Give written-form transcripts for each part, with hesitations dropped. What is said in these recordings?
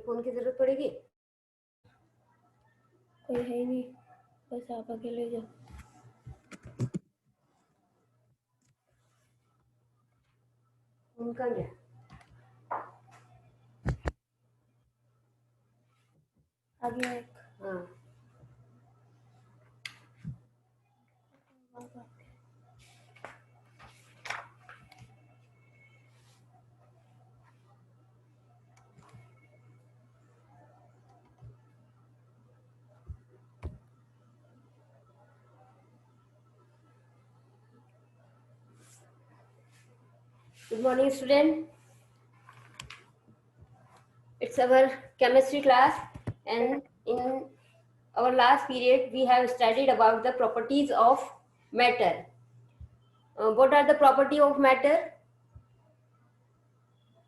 Phone की जरूरत पड़ेगी? कोई है ही नहीं, बस आप अकेले जाओ। फोन कहाँ गया? आ गया एक। हाँ, good morning student. It's our chemistry class, and in our last period we have studied about the properties of matter. What are the property of matter?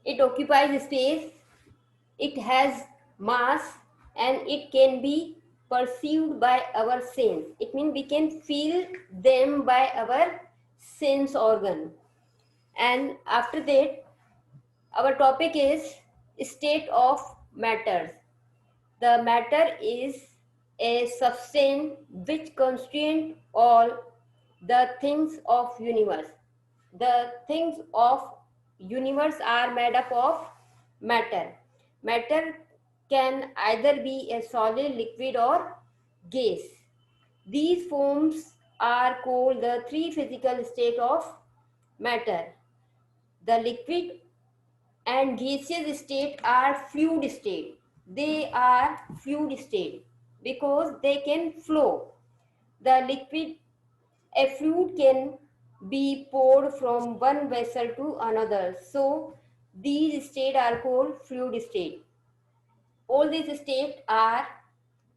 It occupies space, it has mass, and it can be perceived by our sense. It means we can feel them by our sense organ. And after that, our topic is state of matters. The matter is a substance which constitutes all the things of universe. The things of universe are made up of matter. Matter can either be a solid, liquid, or gas. These forms are called the three physical states of matter. The liquid and gaseous state are fluid state. They are fluid state because they can flow. The liquid, a fluid can be poured from one vessel to another. So these states are called fluid state. All these states are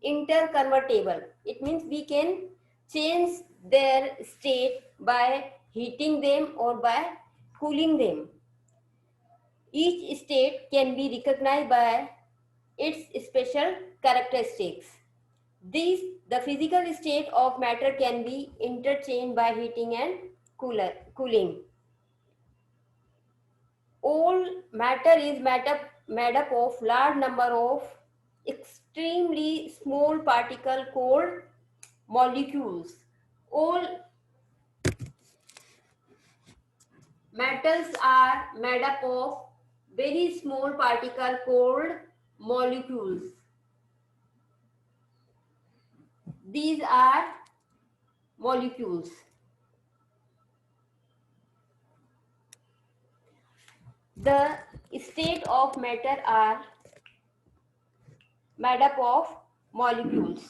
interconvertible. It means we can change their state by heating them or by cooling them. Each state can be recognized by its special characteristics. The physical state of matter can be interchanged by heating and cooling. All matter is made up of large number of extremely small particles called molecules. All metals are made up of very small particles called molecules. These are molecules. The state of matter are made up of molecules.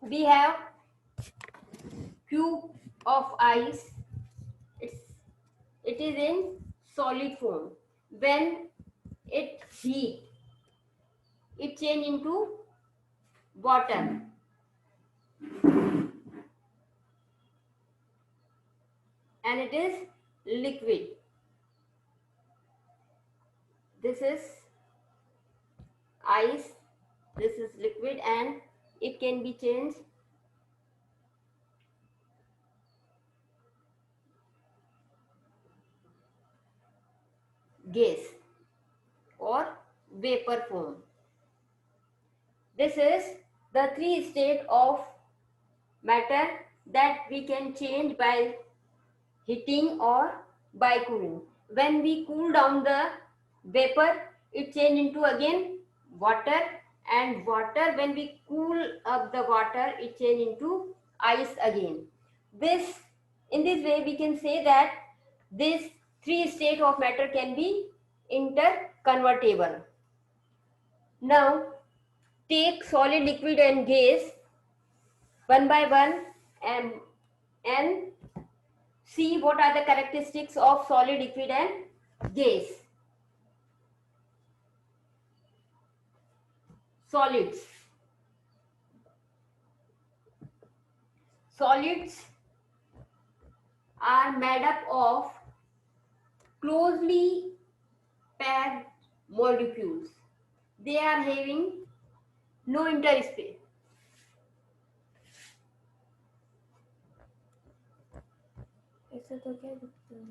We have cube of ice. It is in solid form. When it heat, it change into water. And it is liquid. This is ice, this is liquid, and it can be changed gas or vapor form. This is the three state of matter that we can change by heating or by cooling. When we cool down the vapor, it change into again water, and water, when we cool up the water, it change into ice again. In this way we can say that this three state of matter can be interconvertible. Now take solid, liquid and gas one by one, and see what are the characteristics of solid, liquid and gas. Solids. Solids are made up of closely packed molecules. They are having no interspace. ऐसा तो क्या दिखता है?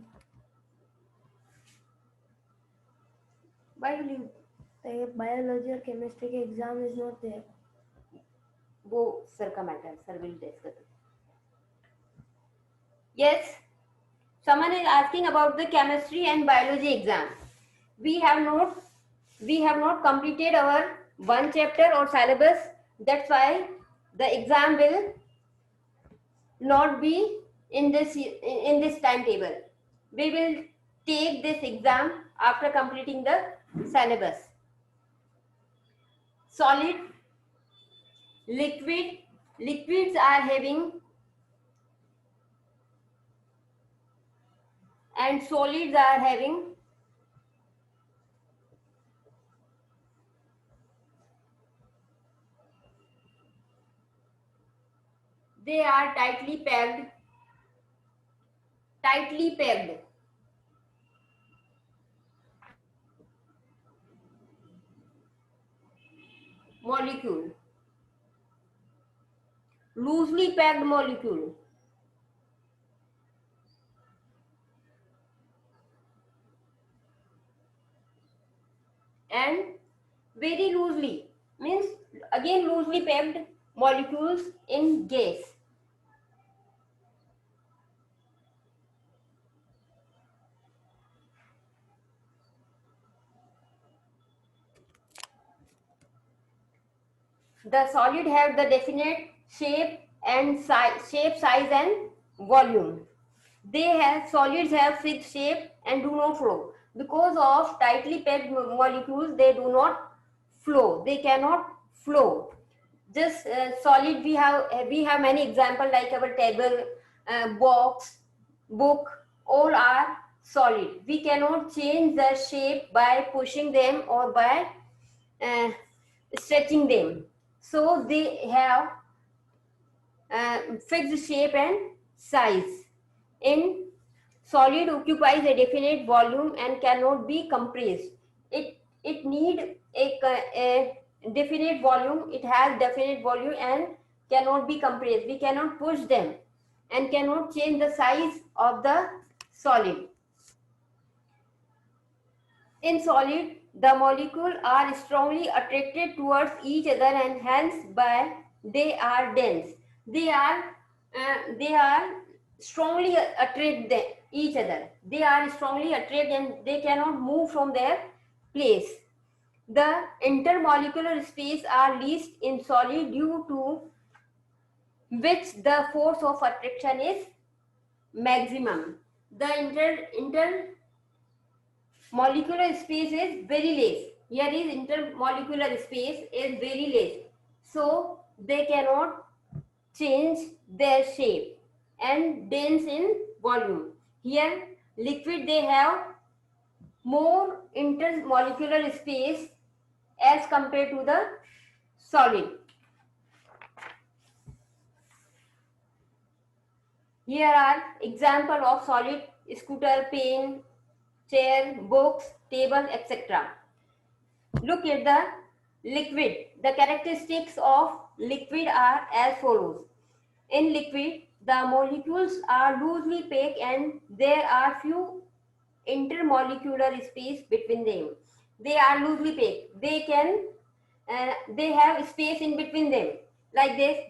Why will you तो ये biology और chemistry के exam is not there. वो सर का matter, sir will discuss. Yes, someone is asking about the chemistry and biology exam. We have not completed our one chapter or syllabus. That's why the exam will not be in this timetable. We will take this exam after completing the syllabus. Solid, liquids are having, and solids are having they are tightly packed molecule, loosely packed molecule, and very loosely means again loosely packed molecules in gas. The solid have the definite shape and size and volume. Solids have fixed shape and do not flow. Because of tightly packed molecules, they do not flow. They cannot flow. Just solid, we have many examples like our table, box, book, all are solid. We cannot change the shape by pushing them or by uh, stretching them. So they have fixed shape and size. In solid occupies a definite volume and cannot be compressed. It need a definite volume. It has definite volume and cannot be compressed. We cannot push them and cannot change the size of the solid. In solid, the molecules are strongly attracted towards each other and hence by they are dense. They are strongly attract each other. They are strongly attracted and they cannot move from their place. The intermolecular space are least in solid due to which the force of attraction is maximum. The intermolecular space is very less. Here is intermolecular space is very less. So they cannot change their shape and dense in volume. Here liquid they have more intermolecular space as compared to the solid. Here are example of solid: scooter, pen, chair, books, table, etc. Look at the liquid. The characteristics of liquid are as follows. In liquid, the molecules are loosely packed and there are few intermolecular space between them. They are loosely packed. They have space in between them like this.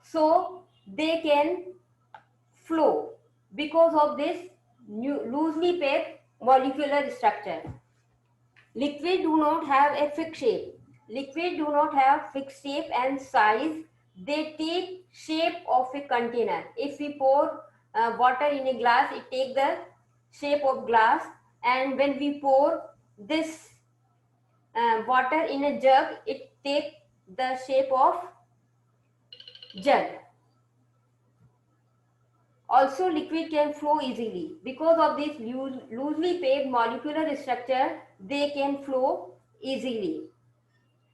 So they can flow because of this loosely packed molecular structure. Liquid do not have a fixed shape. Liquid do not have fixed shape and size. They take shape of a container. If we pour water in a glass, it take the shape of glass. And when we pour this water in a jug, it take the shape of jug. Also, liquid can flow easily. Because of this loosely packed molecular structure, they can flow easily.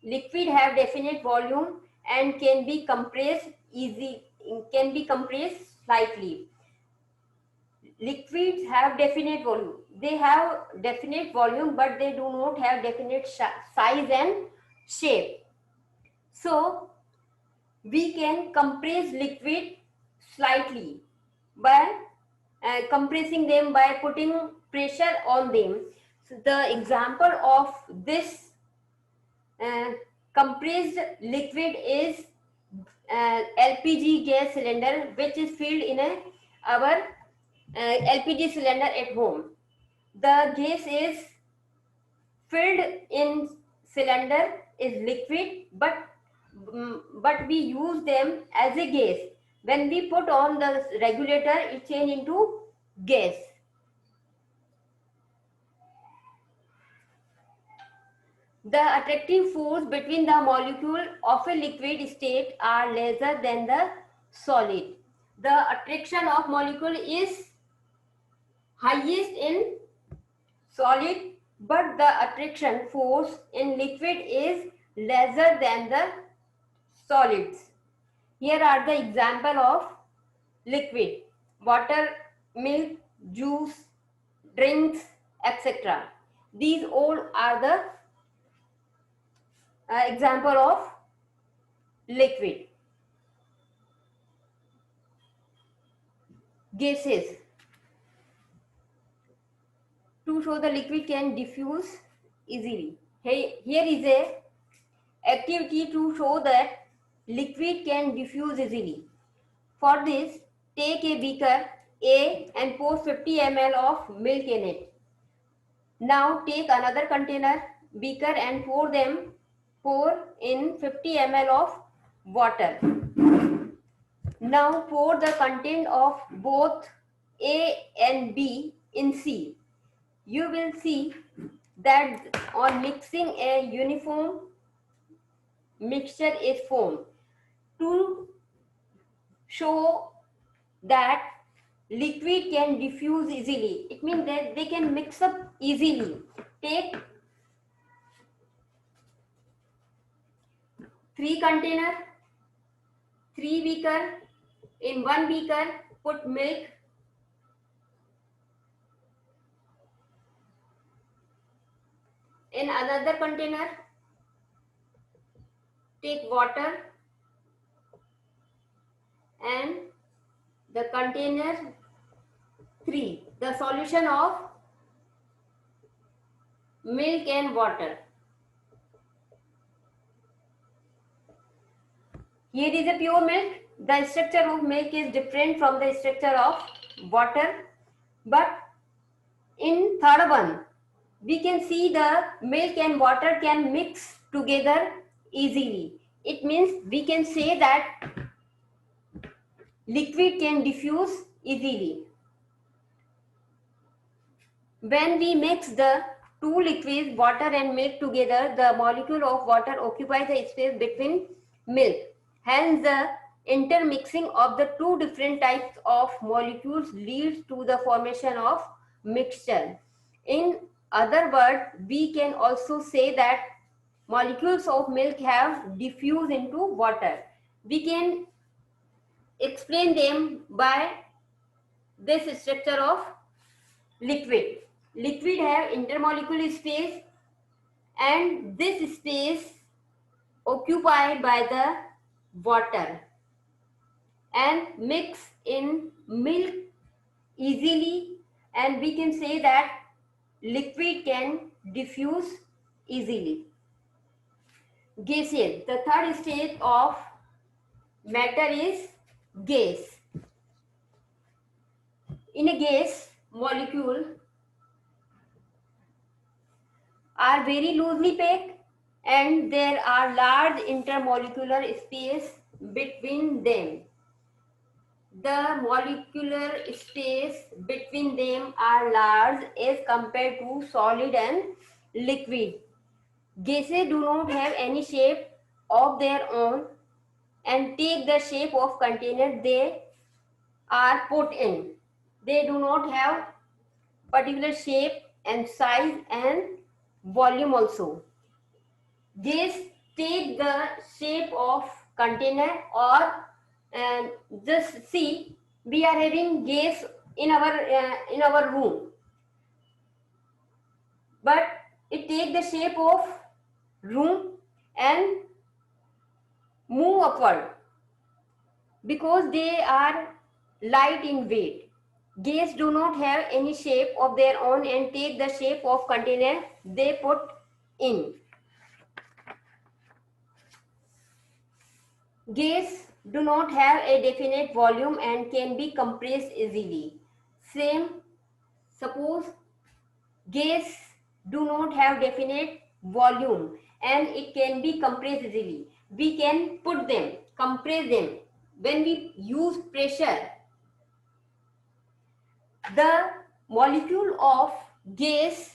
Liquid have definite volume and can be compressed slightly. Liquids have definite volume. They have definite volume, but they do not have definite size and shape. So, we can compress liquid slightly by compressing them by putting pressure on them. So the example of this compressed liquid is LPG gas cylinder, which is filled in our LPG cylinder at home. The gas is filled in cylinder is liquid, but we use them as a gas. When we put on the regulator, it change into gas. The attractive force between the molecule of a liquid state are lesser than the solid. The attraction of molecule is highest in solid, but the attraction force in liquid is lesser than the solids. Here are the example of liquid: water, milk, juice, drinks, etc. These all are the example of liquid. Gases. To show the liquid can diffuse easily. Here is a activity to show that liquid can diffuse easily. For this, take a beaker A and pour 50 ml of milk in it. Now take another container, beaker, and pour in 50 ml of water. Now pour the content of both A and B in C. You will see that on mixing, a uniform mixture is formed. To show that liquid can diffuse easily, it means that they can mix up easily. Take 3 container, 3 beaker. In 1 beaker, put milk. In another container, take water, and the container 3, the solution of milk and water. Here is a pure milk. The structure of milk is different from the structure of water, but in third one, we can see the milk and water can mix together easily. It means we can say that liquid can diffuse easily. When we mix the two liquids, water and milk together, the molecule of water occupies the space between milk. Hence, the intermixing of the two different types of molecules leads to the formation of mixture. In other words, we can also say that molecules of milk have diffused into water. We can explain them by this structure of liquid. Liquid have intermolecular space, and this space occupied by the water and mix in milk easily, and we can say that liquid can diffuse easily. Gaseous. The third state of matter is gas. In a gas, molecule are very loosely packed and there are large intermolecular space between them. The molecular space between them are large as compared to solid and liquid. Gases do not have any shape of their own and take the shape of container they are put in. They do not have particular shape and size and volume also. Gas take the shape of container, or just see, we are having gas in our room, but it take the shape of room and move upward because they are light in weight. Gases do not have any shape of their own and take the shape of container they put in. Gases do not have a definite volume and can be compressed easily. Same, suppose gases do not have definite volume and it can be compressed easily. We can put them, compress them. When we use pressure, the molecule of gas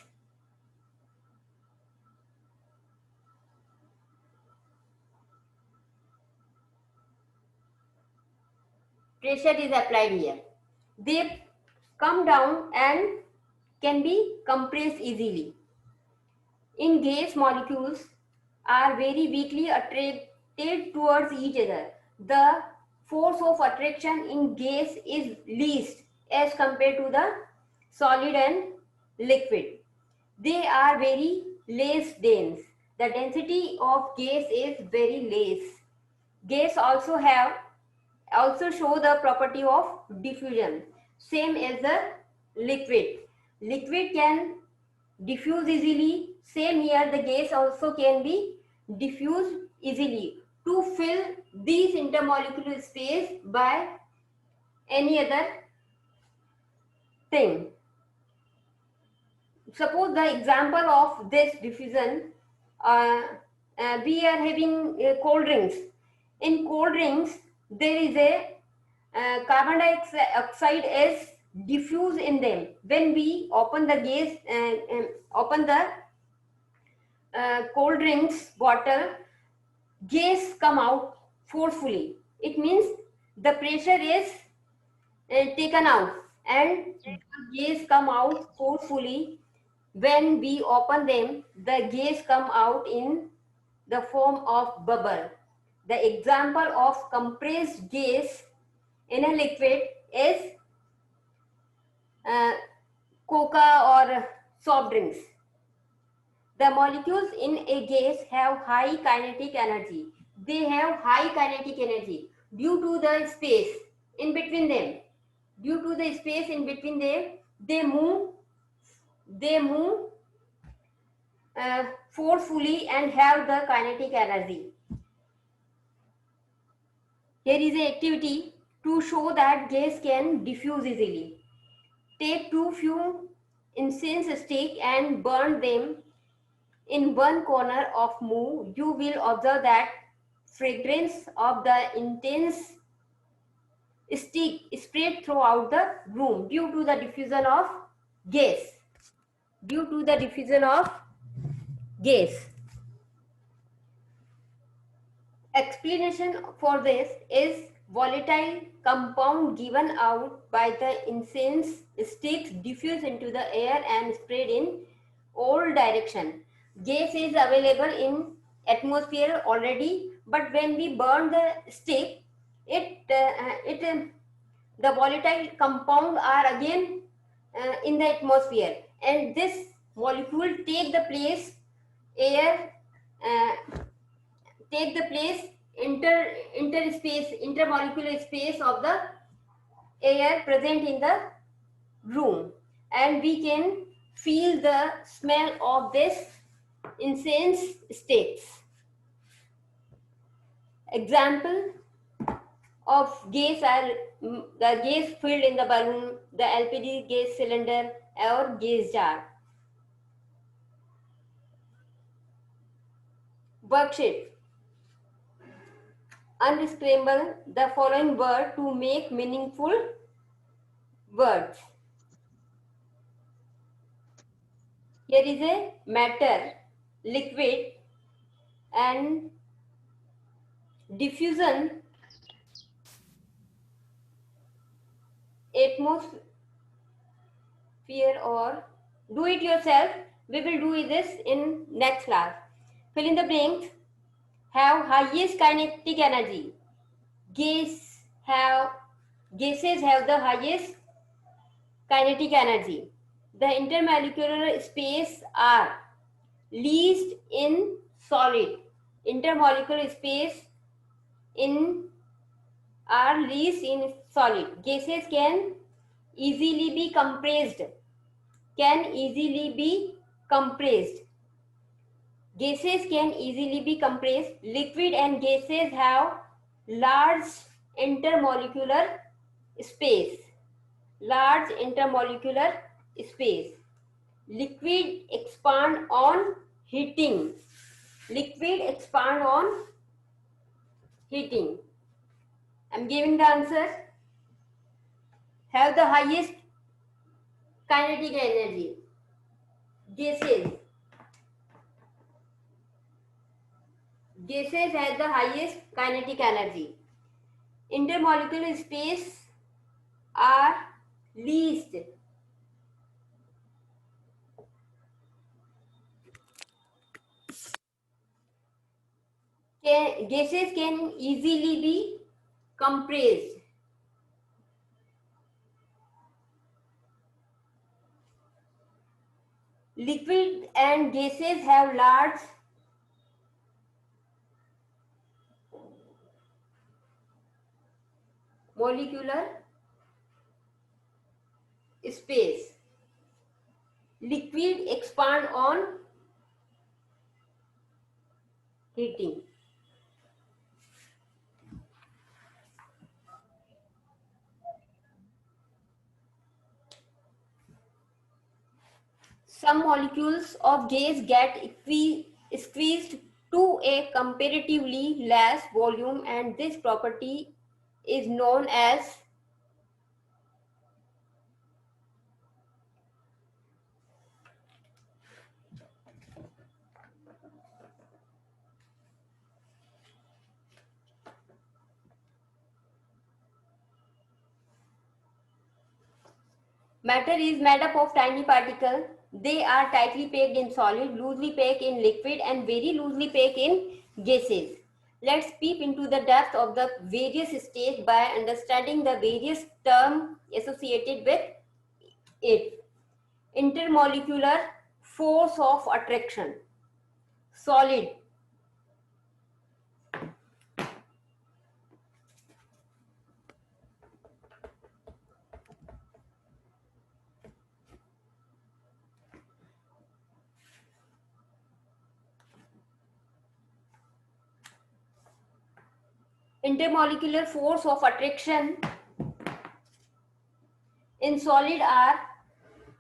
pressure is applied here. They come down and can be compressed easily. In gas, molecules are very weakly attracted towards each other. The force of attraction in gas is least as compared to the solid and liquid. They are very less dense. The density of gas is very less. Gas also show the property of diffusion, same as the liquid. Liquid can diffuse easily. Same here, the gas also can be diffused easily to fill these intermolecular space by any other thing. Suppose the example of this diffusion, we are having cold drinks. In cold drinks, there is a carbon dioxide is diffused in them. When we open the gas, open the cold drinks bottle, gas come out forcefully. It means the pressure is taken out and gas come out forcefully. When we open them, the gas come out in the form of bubble. The example of compressed gas in a liquid is coca or soft drinks. The molecules in a gas have high kinetic energy. They have high kinetic energy due to the space in between them. Due to the space in between them, they move forcefully and have the kinetic energy. Here is an activity to show that gas can diffuse easily. Take two few incense stick and burn them in one corner of move. You will observe that fragrance of the intense stick spread throughout the room due to the diffusion of gas. Due to the diffusion of gas. Explanation for this is volatile compound given out by the incense sticks diffuse into the air and spread in all direction. Gas is available in atmosphere already, but when we burn the stick, the volatile compound are again in the atmosphere, and this molecule take the place air. Take the place intermolecular space of the air present in the room, and we can feel the smell of this incense sticks. Example of gas are the gas filled in the balloon, the LPG gas cylinder or gas jar. Worksheet. Unscramble the following word to make meaningful words. Here is a matter, liquid, and diffusion, atmosphere, or do it yourself. We will do this in next class. Fill in the blanks. Have highest kinetic energy. Gases have the highest kinetic energy. The intermolecular space are least in solid. Intermolecular space are least in solid. Gases can easily be compressed, can easily be compressed. Gases can easily be compressed. Liquid and gases have large intermolecular space. Large intermolecular space. Liquid expand on heating. Liquid expand on heating. I'm giving the answer. Have the highest kinetic energy. Gases. Gases have the highest kinetic energy. Intermolecular space are least. Gases can easily be compressed. Liquid and gases have large molecular space. Liquid expand on heating. Some molecules of gas get squeezed to a comparatively less volume, and this property is known as matter is made up of tiny particles. They are tightly packed in solid, loosely packed in liquid, and very loosely packed in gases. Let's peep into the depth of the various states by understanding the various terms associated with it. Intermolecular force of attraction. Solid. Intermolecular force of attraction in solid are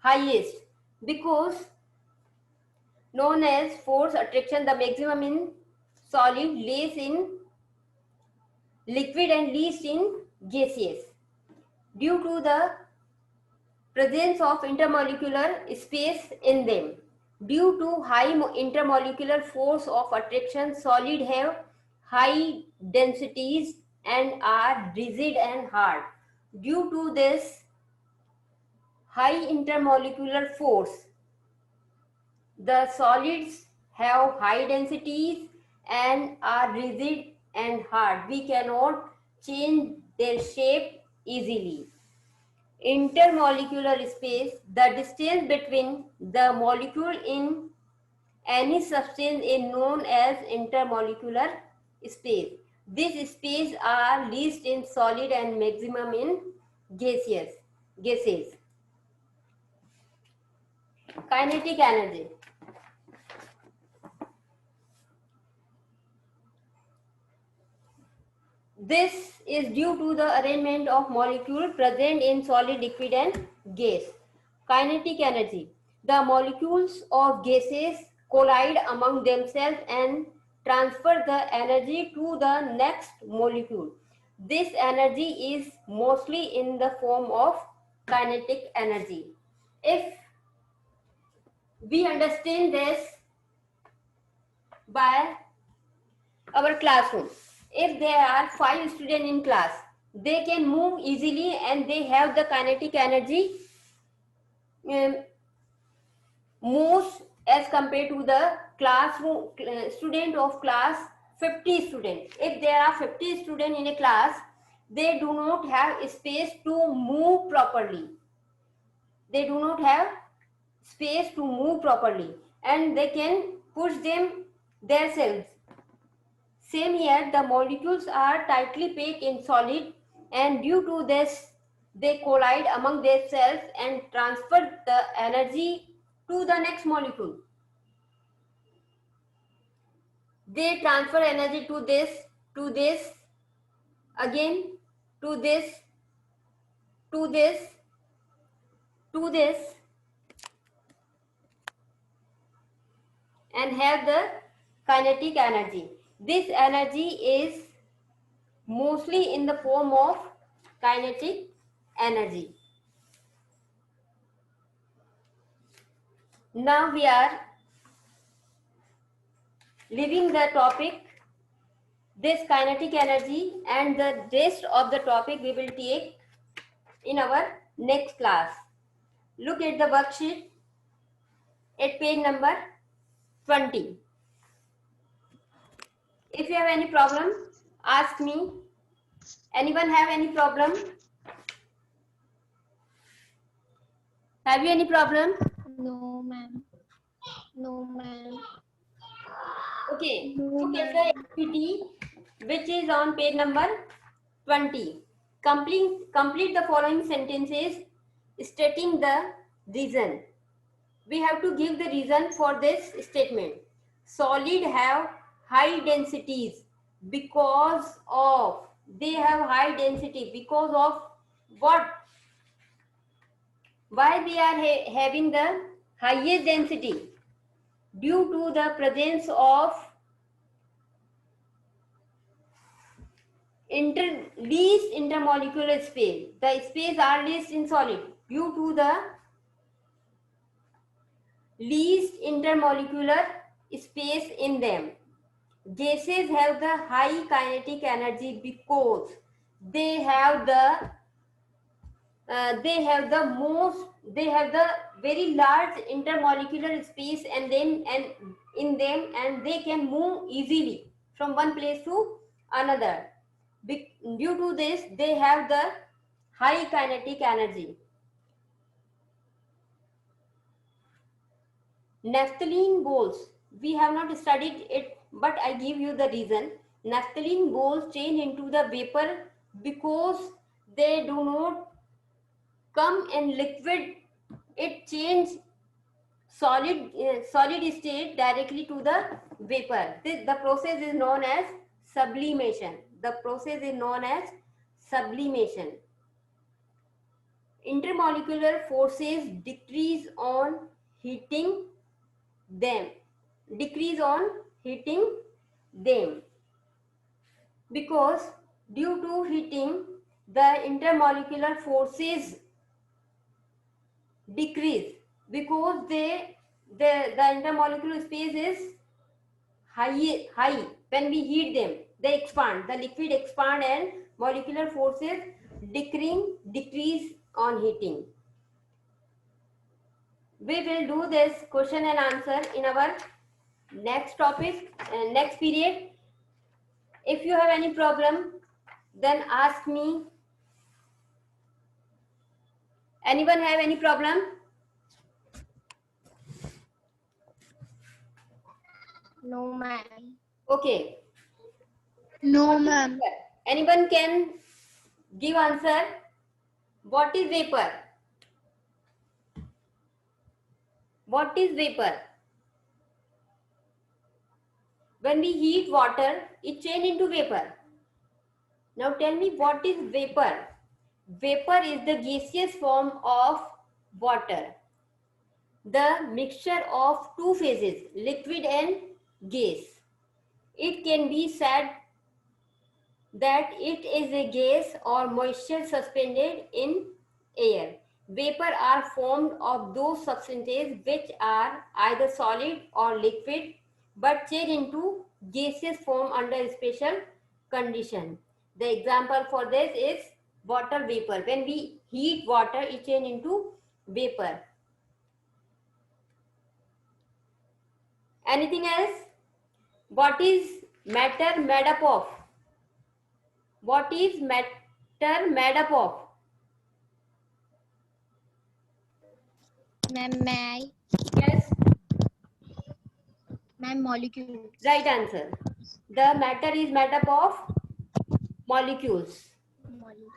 highest because known as force attraction. The maximum in solid, less in liquid, and least in gaseous. Due to the presence of intermolecular space in them. Due to high intermolecular force of attraction, solid have high densities and are rigid and hard. Due to this high intermolecular force, the solids have high densities and are rigid and hard. We cannot change their shape easily. Intermolecular space, the distance between the molecule in any substance is known as intermolecular space. These spaces are least in solid and maximum in gases. Kinetic energy. This is due to the arrangement of molecules present in solid, liquid, and gas. Kinetic energy. The molecules of gases collide among themselves and transfer the energy to the next molecule. This energy is mostly in the form of kinetic energy. If we understand this by our classroom, if there are 5 students in class, they can move easily and they have the kinetic energy most as compared to the classroom student of class 50 students. If there are 50 students in a class, they do not have space to move properly. They do not have space to move properly and they can push them themselves. Same here, the molecules are tightly packed in solid, and due to this They collide among themselves and transfer the energy to the next molecule. They transfer energy to this, again to this, to this, to this, and have the kinetic energy. This energy is mostly in the form of kinetic energy. Now we are leaving the topic, this kinetic energy, and the rest of the topic we will take in our next class. Look at the worksheet at page number 20. If you have any problem, ask me. Anyone have any problem? Have you any problem? No, ma'am. No, ma'am. Okay, No, look at ma'am. the activity which is on page number 20. Complete the following sentences stating the reason. We have to give the reason for this statement. Solid have high densities because of, they have high density because of what? Why they are having the highest density? Due to the presence of least intermolecular space. The space are least in solid due to the least intermolecular space in them. Gases have the high kinetic energy because they have the they have the very large intermolecular space and then and in them, and they can move easily from one place to another. Due to this, they have the high kinetic energy. Naphthalene balls, we have not studied it, but I give you the reason. Naphthalene balls change into the vapor because they do not come in liquid. It change solid state directly to the vapor. The process is known as sublimation. The process is known as sublimation. Intermolecular forces decrease on heating them. Decrease on heating them. Because due to heating, the intermolecular forces decrease because the intermolecular space is high. When we heat them, they expand. The liquid expand and molecular forces decrease on heating. We will do this question and answer in our next topic and next period. If you have any problem, then ask me. Anyone have any problem? No, ma'am. Okay. No, ma'am. Anyone can give answer. What is vapor? What is vapor? When we heat water, it changes into vapor. Now tell me, what is vapor? Vapor is the gaseous form of water. The mixture of two phases, liquid and gas. It can be said that it is a gas or moisture suspended in air. Vapor are formed of those substances which are either solid or liquid but change into gaseous form under special condition. The example for this is water vapor. When we heat water, it change into vapor. Anything else? What is matter made up of? What is matter made up of? Ma'am, may I? Yes, Ma'am, molecules. right answer. The matter is made up of molecules. Molecules.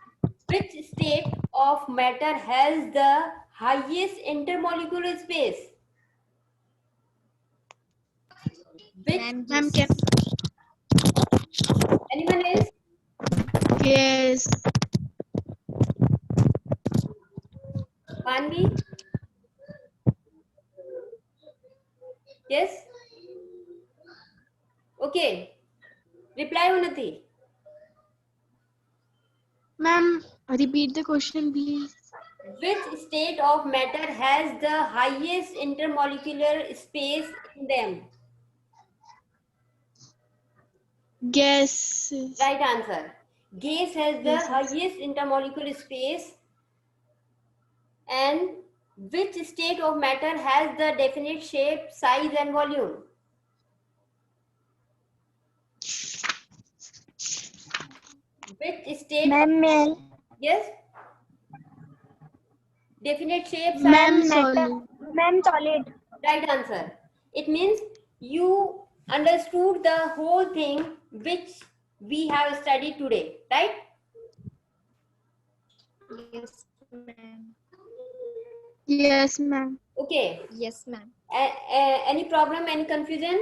Which state of matter has the highest intermolecular space? Which Ma'am, Ma'am, yes. anyone else? yes. Manvi? Yes? Okay. Reply Unnati. Ma'am, repeat the question, please. Which state of matter has the highest intermolecular space in them? Gases. Right answer. Gas has the Gases. highest intermolecular space. And which state of matter has the definite shape, size and volume? Which state? Ma'am, Yes? Definite shape, size. Ma'am, solid. Ma'am, solid. Right answer. It means you understood the whole thing which we have studied today, right? Yes, ma'am. Yes, ma'am. Okay. Yes, ma'am. Any problem, any confusion?